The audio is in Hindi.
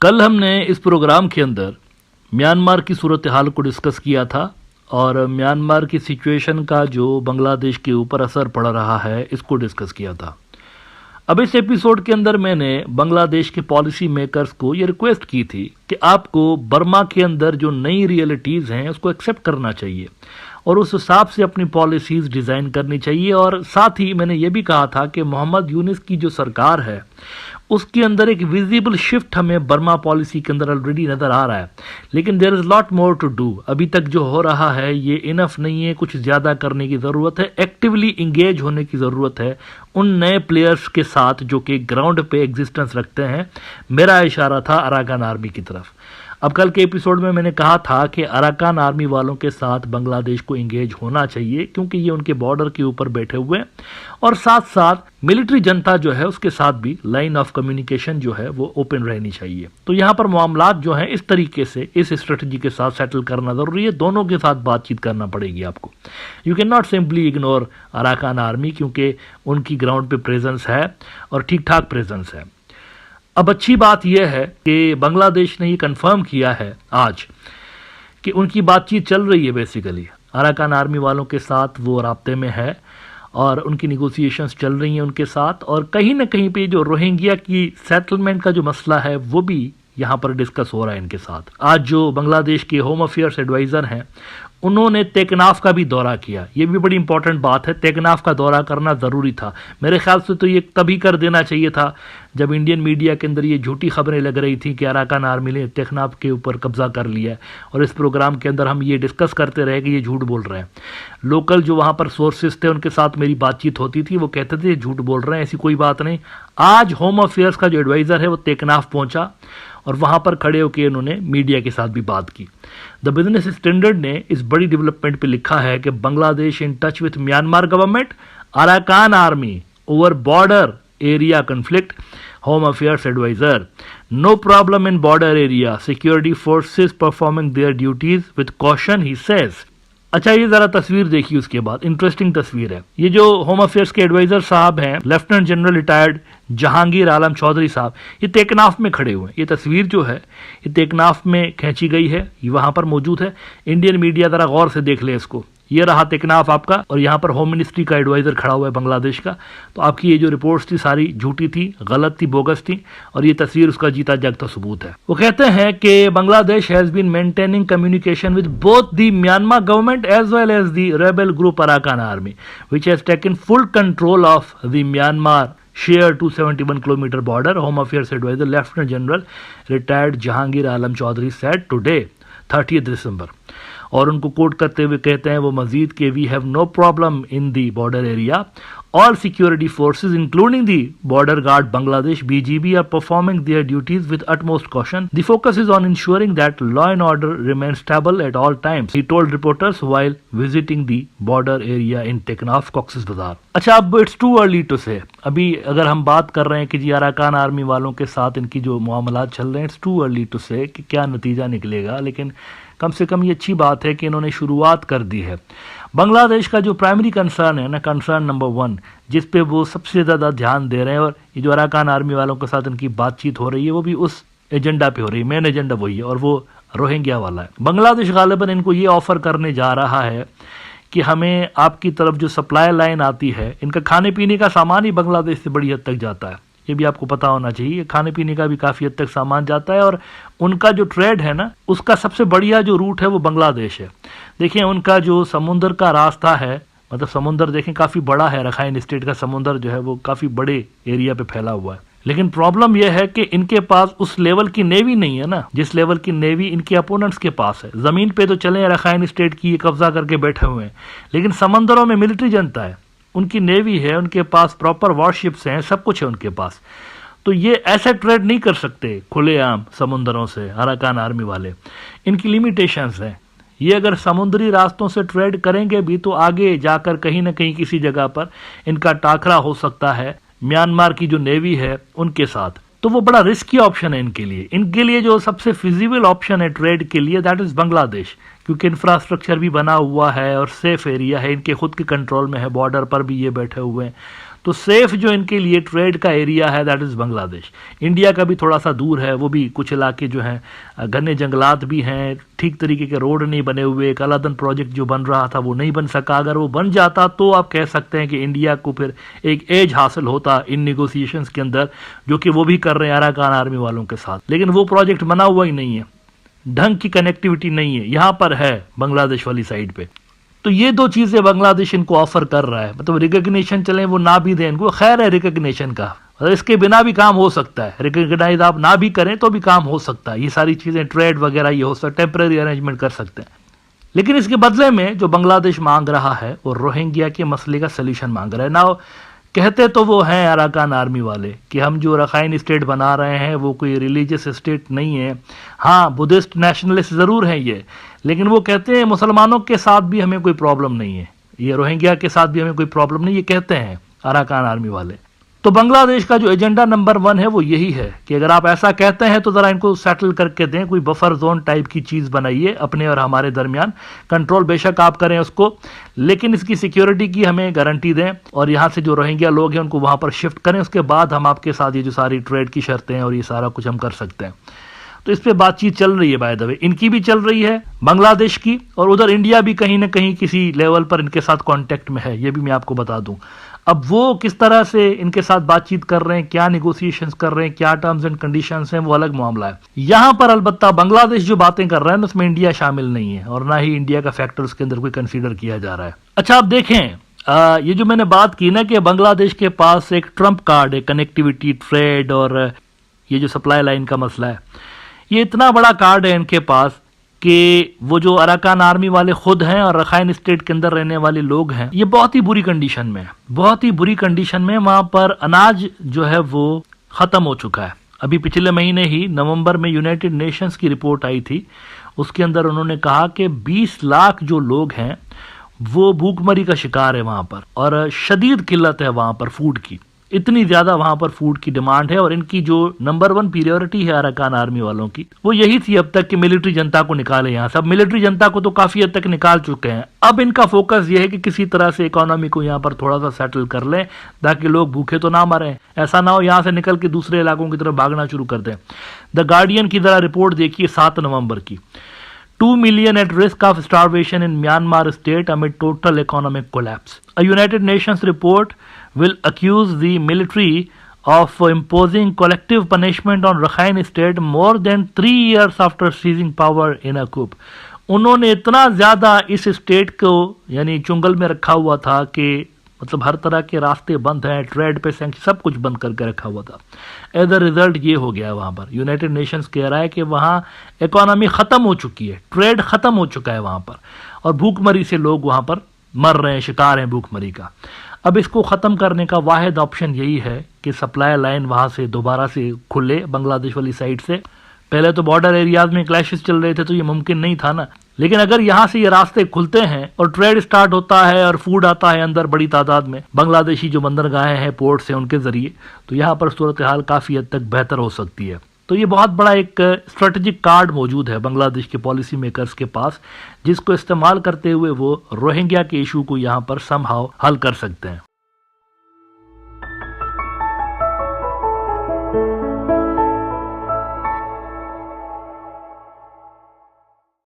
कल हमने इस प्रोग्राम के अंदर म्यांमार की सूरत हाल को डिस्कस किया था और म्यांमार की सिचुएशन का जो बांग्लादेश के ऊपर असर पड़ रहा है इसको डिस्कस किया था। अब इस एपिसोड के अंदर मैंने बांग्लादेश के पॉलिसी मेकर्स को ये रिक्वेस्ट की थी कि आपको बर्मा के अंदर जो नई रियलिटीज़ हैं उसको एक्सेप्ट करना चाहिए और उस हिसाब से अपनी पॉलिसीज़ डिज़ाइन करनी चाहिए। और साथ ही मैंने ये भी कहा था कि मोहम्मद यूनिस की जो सरकार है उसके अंदर एक विजिबल शिफ्ट हमें बर्मा पॉलिसी के अंदर ऑलरेडी नज़र आ रहा है, लेकिन there is lot more to do. अभी तक जो हो रहा है ये इनफ नहीं है, कुछ ज़्यादा करने की ज़रूरत है, एक्टिवली इंगेज होने की ज़रूरत है उन नए प्लेयर्स के साथ जो कि ग्राउंड पे एग्जिस्टेंस रखते हैं। मेरा इशारा था अराकान आर्मी की तरफ। अब कल के एपिसोड में मैंने कहा था कि अराकान आर्मी वालों के साथ बांग्लादेश को इंगेज होना चाहिए क्योंकि ये उनके बॉर्डर के ऊपर बैठे हुए हैं और साथ साथ मिलिट्री जनता जो है उसके साथ भी लाइन ऑफ कम्युनिकेशन जो है वो ओपन रहनी चाहिए। तो यहाँ पर मामलात जो हैं इस तरीके से इस स्ट्रेटजी के साथ सेटल करना ज़रूरी है, दोनों के साथ बातचीत करना पड़ेगी आपको। You can not simply ignore Arakan army क्योंकि उनकी ग्राउंड पे प्रेजेंस है और ठीक ठाक प्रेजेंस है। अब अच्छी बात यह है कि बांग्लादेश ने ये कंफर्म किया है आज कि उनकी बातचीत चल रही है। बेसिकली अराकान आर्मी वालों के साथ वो राब्ते में है और उनकी निगोसिएशंस चल रही हैं उनके साथ, और कहीं ना कहीं पे जो रोहिंग्या की सेटलमेंट का जो मसला है वो भी यहाँ पर डिस्कस हो रहा है इनके साथ। आज जो बांग्लादेश के होम अफेयर्स एडवाइज़र हैं उन्होंने तेकनाफ का भी दौरा किया। ये भी बड़ी इंपॉर्टेंट बात है, तेकनाफ का दौरा करना ज़रूरी था। मेरे ख्याल से तो ये तभी कर देना चाहिए था जब इंडियन मीडिया के अंदर ये झूठी खबरें लग रही थी कि अराकान आर्मी ने तेकनाफ के ऊपर कब्जा कर लिया है, और इस प्रोग्राम के अंदर हम ये डिस्कस करते रहे कि ये झूठ बोल रहे हैं। लोकल जो वहाँ पर सोर्सेज थे उनके साथ मेरी बातचीत होती थी, वो कहते थे झूठ बोल रहे हैं, ऐसी कोई बात नहीं। आज होम अफेयर्स का जो एडवाइज़र है वो तेकनाफ पहुँचा और वहाँ पर खड़े होकर उन्होंने मीडिया के साथ भी बात की। द बिजनेस स्टैंडर्ड ने इस बड़ी डेवलपमेंट पे लिखा है कि Bangladesh in touch with Myanmar government, Arakan army over border area conflict, home affairs adviser, no problem in border area, security forces performing their duties with caution, he says. अच्छा, ये जरा तस्वीर देखिए उसके बाद, इंटरेस्टिंग तस्वीर है। ये जो होम अफेयर्स के एडवाइजर साहब हैं, lieutenant general retired Jahangir Alam Chaudhary साहब, ये तेकनाफ में खड़े हुए हैं। ये तस्वीर जो है ये तेकनाफ में खींची गई है, ये वहां पर मौजूद है। इंडियन मीडिया जरा गौर से देख ले इसको। ये रहा तेकनाफ आपका, और यहाँ पर होम मिनिस्ट्री का एडवाइजर खड़ा हुआ है बांग्लादेश का। तो आपकी ये जो रिपोर्ट्स थी सारी झूठी थी, गलत थी, बोगस थी, और ये तस्वीर उसका जीता जागता सबूत है। वो कहते हैं कि Bangladesh has been maintaining communication with both the Myanmar government as well as the rebel group Arakan army which has taken full control of the Myanmar share 271 kilometre border, home affairs adviser lieutenant general retired Jahangir Alam Chowdhury said today 30 दिसंबर। और उनको कोट करते हुए कहते हैं वो मजीद कि we have no problem in the border area, all security forces including the border guard Bangladesh BGB are performing their duties with utmost caution. The focus is on ensuring that law and order remain stable at all times, he told reporters while visiting the border area in Teknaf, Cox's Bazar. अच्छा, अब इट्स टू अर्ली टू से। अभी अगर हम बात कर रहे हैं कि जी अराकान आर्मी वालों के साथ इनकी जो मामलात चल रहे हैं, इट्स टू अर्ली टू से कि क्या नतीजा निकलेगा, लेकिन कम से कम ये अच्छी बात है कि इन्होंने शुरुआत कर दी है। बांग्लादेश का जो प्राइमरी कंसर्न है ना, कंसर्न नंबर 1 जिस पे वो सबसे ज़्यादा ध्यान दे रहे हैं, और ये जो अराकान आर्मी वालों के साथ इनकी बातचीत हो रही है वो भी उस एजेंडा पे हो रही है। मेन एजेंडा वही है और वो रोहिंग्या वाला है। बांग्लादेश गालिबन इनको ये ऑफर करने जा रहा है कि हमें आपकी तरफ जो सप्लाई लाइन आती है, इनका खाने पीने का सामान ही बांग्लादेश से बड़ी हद तक जाता है, ये भी आपको पता होना चाहिए। खाने पीने का भी काफ़ी हद तक सामान जाता है, और उनका जो ट्रेड है ना उसका सबसे बढ़िया जो रूट है वो बांग्लादेश है। देखिए उनका जो समुंदर का रास्ता है, मतलब समुंदर देखें काफ़ी बड़ा है, रखाइन स्टेट का समुंदर जो है वो काफ़ी बड़े एरिया पे फैला हुआ है। लेकिन प्रॉब्लम यह है कि इनके पास उस लेवल की नेवी नहीं है ना जिस लेवल की नेवी इनके अपोनेंट्स के पास है। ज़मीन पे तो चले रखाइन स्टेट की कब्जा करके बैठे हुए हैं, लेकिन समंदरों में मिलिट्री जनता है, उनकी नेवी है, उनके पास प्रॉपर वॉरशिप्स हैं, सब कुछ है उनके पास। तो ये ऐसे ट्रेड नहीं कर सकते खुलेआम समुंदरों से अराकान आर्मी वाले, इनकी लिमिटेशंस हैं। ये अगर समुद्री रास्तों से ट्रेड करेंगे भी तो आगे जाकर कहीं ना कहीं किसी जगह पर इनका टाकरा हो सकता है म्यांमार की जो नेवी है उनके साथ। तो वो बड़ा रिस्की ऑप्शन है इनके लिए। इनके लिए जो सबसे फिजिबल ऑप्शन है ट्रेड के लिए दैट इज़ बांग्लादेश, क्योंकि इंफ्रास्ट्रक्चर भी बना हुआ है और सेफ एरिया है, इनके खुद के कंट्रोल में है, बॉर्डर पर भी ये बैठे हुए हैं। तो सेफ जो इनके लिए ट्रेड का एरिया है दैट इज़ बांग्लादेश। इंडिया का भी थोड़ा सा दूर है, वो भी कुछ इलाके जो हैं घने जंगलात भी हैं, ठीक तरीके के रोड नहीं बने हुए, कालाधन प्रोजेक्ट जो बन रहा था वो नहीं बन सका। अगर वो बन जाता तो आप कह सकते हैं कि इंडिया को फिर एक एज हासिल होता इन निगोसिएशंस के अंदर, जो कि वो भी कर रहे हैं अराकान आर्मी वालों के साथ। लेकिन वो प्रोजेक्ट बना हुआ ही नहीं है, ढंग की कनेक्टिविटी नहीं है, यहाँ पर है बांग्लादेश वाली साइड पे। तो ये दो चीज़ें बांग्लादेश इनको ऑफर कर रहा है, मतलब रिकग्निशन चले वो ना भी दें इनको, खैर है रिकग्निशन का, मतलब इसके बिना भी काम हो सकता है, रिकग्नाइज आप ना भी करें तो भी काम हो सकता है, ये सारी चीज़ें ट्रेड वगैरह ये हो सकता है, टेम्परेरी अरेंजमेंट कर सकते हैं। लेकिन इसके बदले में जो बांग्लादेश मांग रहा है वो रोहिंग्या के मसले का सलूशन मांग रहा है ना। कहते तो वो हैं अराकान आर्मी वाले कि हम जो रखाइन स्टेट बना रहे हैं वो कोई रिलीजियस स्टेट नहीं है, हाँ बुद्धिस्ट नेशनलिस्ट ज़रूर हैं ये, लेकिन वो कहते हैं मुसलमानों के साथ भी हमें कोई प्रॉब्लम नहीं है, ये रोहिंग्या के साथ भी हमें कोई प्रॉब्लम नहीं, ये कहते हैं अराकान आर्मी वाले। तो बांग्लादेश का जो एजेंडा नंबर 1 है वो यही है कि अगर आप ऐसा कहते हैं तो ज़रा इनको सेटल करके दें, कोई बफर जोन टाइप की चीज़ बनाइए अपने और हमारे दरमियान, कंट्रोल बेशक आप करें उसको, लेकिन इसकी सिक्योरिटी की हमें गारंटी दें और यहाँ से जो रोहिंग्या लोग हैं उनको वहाँ पर शिफ्ट करें, उसके बाद हम आपके साथ ये जो सारी ट्रेड की शर्तें हैं और ये सारा कुछ हम कर सकते हैं। तो इस पे बातचीत चल रही है, बाय द वे इनकी भी चल रही है बांग्लादेश की, और उधर इंडिया भी कहीं ना कहीं किसी लेवल पर इनके साथ कांटेक्ट में है, ये भी मैं आपको बता दूं। अब वो किस तरह से इनके साथ बातचीत कर रहे हैं, क्या निगोसिएशंस कर रहे हैं, क्या टर्म्स एंड कंडीशंस हैं, वो अलग मामला है। यहां पर अलबत्ता बांग्लादेश जो बातें कर रहा है उसमें इंडिया शामिल नहीं है और ना ही इंडिया का फैक्टर उसके अंदर कोई कंसीडर किया जा रहा है। अच्छा आप देखें ये जो मैंने बात की ना कि बांग्लादेश के पास एक ट्रम्प कार्ड है, कनेक्टिविटी, ट्रेड और ये जो सप्लाई लाइन का मसला है, ये इतना बड़ा कार्ड है इनके पास कि वो जो अराकान आर्मी वाले खुद हैं और रखाइन स्टेट के अंदर रहने वाले लोग हैं, ये बहुत ही बुरी कंडीशन में है, बहुत ही बुरी कंडीशन में। वहां पर अनाज जो है वो खत्म हो चुका है। अभी पिछले महीने ही नवंबर में यूनाइटेड नेशंस की रिपोर्ट आई थी, उसके अंदर उन्होंने कहा कि 20 लाख जो लोग हैं वो भूखमरी का शिकार है वहां पर, और शदीद किल्लत है वहां पर फूड की, इतनी ज्यादा वहां पर फूड की डिमांड है। और इनकी जो नंबर 1 प्रायोरिटी है अराकान आर्मी वालों की वो यही थी अब तक कि मिलिट्री जनता को निकाले यहाँ से। अब मिलिट्री जनता को तो काफी हद तक निकाल चुके हैं, अब इनका फोकस ये है कि किसी तरह से इकोनॉमी को यहाँ पर थोड़ा सा सेटल कर लें ताकि लोग भूखे तो ना मरें, ऐसा ना हो यहाँ से निकल के दूसरे इलाकों की तरफ भागना शुरू कर दें। द गार्डियन की जरा रिपोर्ट देखिए 7 नवंबर की, 2 million at risk of starvation in Myanmar state amid total economic collapse. A United Nations report will accuse the military of imposing collective punishment on Rakhine state more than 3 years after seizing power in a coup. उन्होंने इतना ज्यादा इस स्टेट को यानी चुंगल में रखा हुआ था कि मतलब हर तरह के रास्ते बंद हैं, ट्रेड पे सैंक्शन सब कुछ बंद करके रखा हुआ था। एज अ रिजल्ट ये हो गया वहाँ पर, यूनाइटेड नेशंस कह रहा है कि वहाँ इकोनॉमी ख़त्म हो चुकी है, ट्रेड ख़त्म हो चुका है वहाँ पर, और भूखमरी से लोग वहाँ पर मर रहे हैं, शिकार हैं भूखमरी का। अब इसको ख़त्म करने का वाहिद ऑप्शन यही है कि सप्लाई लाइन वहाँ से दोबारा से खुले बांग्लादेश वाली साइड से। पहले तो बॉर्डर एरियाज में क्लैशेस चल रहे थे तो ये मुमकिन नहीं था ना, लेकिन अगर यहाँ से ये रास्ते खुलते हैं और ट्रेड स्टार्ट होता है और फूड आता है अंदर बड़ी तादाद में, बांग्लादेशी जो बंदरगाहें हैं पोर्ट्स हैं उनके जरिए, तो यहाँ पर सूरत हाल काफ़ी हद तक बेहतर हो सकती है। तो ये बहुत बड़ा एक स्ट्रेटेजिक कार्ड मौजूद है बांग्लादेश के पॉलिसी मेकर्स के पास, जिसको इस्तेमाल करते हुए वो रोहिंग्या के इशू को यहाँ पर समहाउ हल कर सकते हैं।